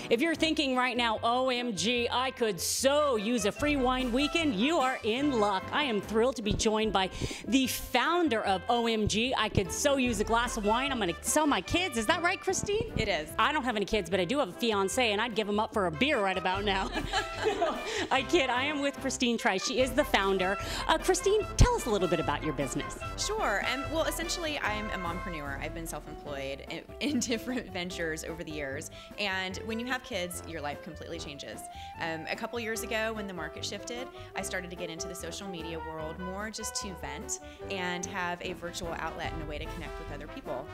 If you're thinking right now, OMG, I could so use a free wine weekend, you are in luck. I am thrilled to be joined by the founder of OMG. I could so use a glass of wine. I'm going to sell my kids. Is that right, Christine? It is. I don't have any kids, but I do have a fiance, and I'd give him up for a beer right about now. I kid. I am with Christine Trice. She is the founder. Christine, tell us a little bit about your business. Sure. Well, essentially, I'm a mompreneur. I've been self-employed in different ventures over the years. And when you have kids, your life completely changes. A couple years ago, when the market shifted, I started to get into the social media world more just to vent and have a virtual outlet and a way to connect with other people.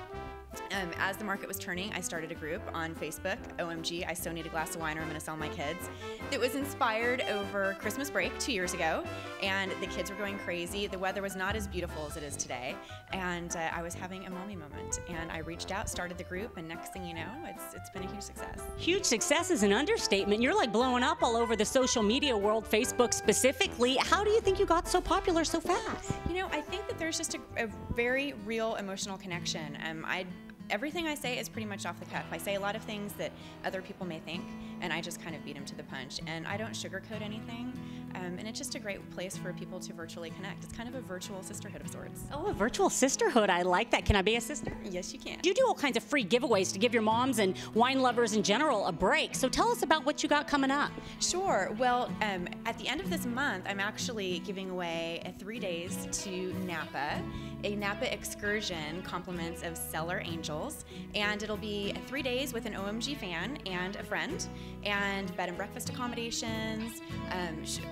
As the market was turning, I started a group on Facebook, OMG, I so need a glass of wine or I'm going to sell my kids. It was inspired over Christmas break 2 years ago, and the kids were going crazy. The weather was not as beautiful as it is today, and I was having a mommy moment. And I reached out, started the group, and next thing you know, it's been a huge success. Huge success is an understatement. You're like blowing up all over the social media world, Facebook specifically. How do you think you got so popular so fast? You know, I think that there's just a very real emotional connection. Everything I say is pretty much off the cuff. I say a lot of things that other people may think, and I just kind of beat them to the punch. And I don't sugarcoat anything, and it's just a great place for people to virtually connect. It's kind of a virtual sisterhood of sorts. Oh, a virtual sisterhood. I like that. Can I be a sister? Yes, you can. You do all kinds of free giveaways to give your moms and wine lovers in general a break. So tell us about what you got coming up. Sure. Well, at the end of this month, I'm actually giving away 3 days to Napa. A Napa excursion, compliments of Cellar Angels, and it'll be 3 days with an OMG fan and a friend, and bed and breakfast accommodations,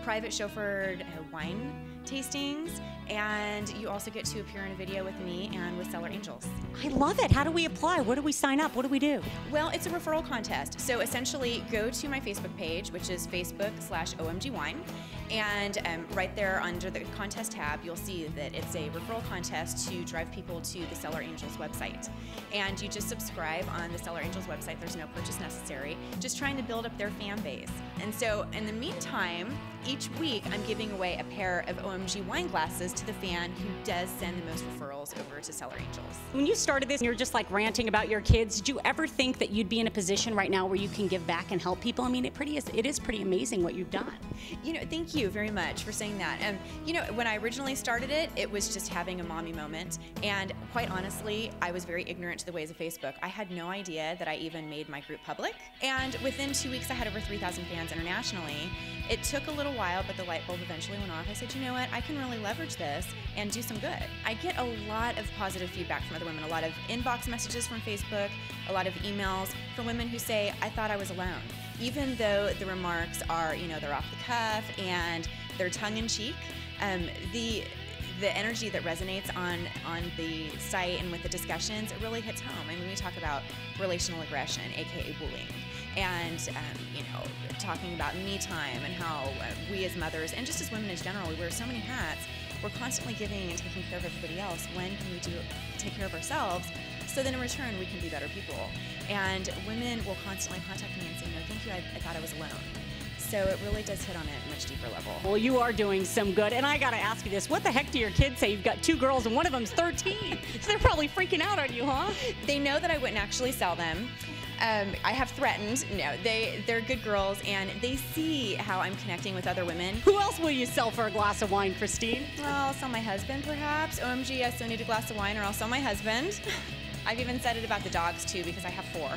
private chauffeured wine tastings, and you also get to appear in a video with me and with Cellar Angels. I love it. How do we apply? Where do we sign up? What do we do? Well, it's a referral contest. So essentially, go to my Facebook page, which is Facebook/OMG Wine, and right there under the contest tab, you'll see that it's a referral contest to drive people to the Cellar Angels website. And you just subscribe on the Cellar Angels website. There's no purchase necessary. Just trying to build up their fan base. And so in the meantime, each week I'm giving away a pair of OMG wine glasses to the fan who does send the most referrals over to Cellar Angels. When you started this, you're just like ranting about your kids. Did you ever think that you'd be in a position right now where you can give back and help people? I mean, it is pretty amazing what you've done. You know, thank you very much for saying that. You know, when I originally started it, it was just having a mommy moment. And quite honestly, I was very ignorant to the ways of Facebook. I had no idea that I even made my group public. And within 2 weeks, I had over 3,000 fans internationally. It took a little while, but the light bulb eventually went off. I said, you know what, I can really leverage this and do some good. I get a lot of positive feedback from other women, a lot of inbox messages from Facebook, a lot of emails from women who say, I thought I was alone. Even though the remarks are, you know, they're off the cuff and they're tongue-in-cheek, the energy that resonates on the site and with the discussions, it really hits home. I mean, we talk about relational aggression, aka bullying, and you know, talking about me time and how we as mothers and just as women in general, we wear so many hats. We're constantly giving and taking care of everybody else. When can we take care of ourselves? So then in return, we can be better people. And women will constantly contact me and say, no, thank you, I thought I was alone. So it really does hit on a much deeper level. Well, you are doing some good. And I got to ask you this. What the heck do your kids say? You've got 2 girls and one of them's 13. So they're probably freaking out on you, huh? They know that I wouldn't actually sell them. I have threatened. No, they're good girls, and they see how I'm connecting with other women. Who else will you sell for a glass of wine, Christine? Well, I'll sell my husband, perhaps. OMG, I still need a glass of wine, or I'll sell my husband. I've even said it about the dogs, too, because I have 4.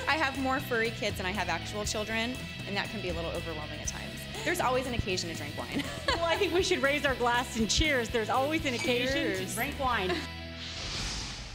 I have more furry kids than I have actual children, and that can be a little overwhelming at times. There's always an occasion to drink wine. Well, I think we should raise our glass and cheers. There's always an occasion to drink wine.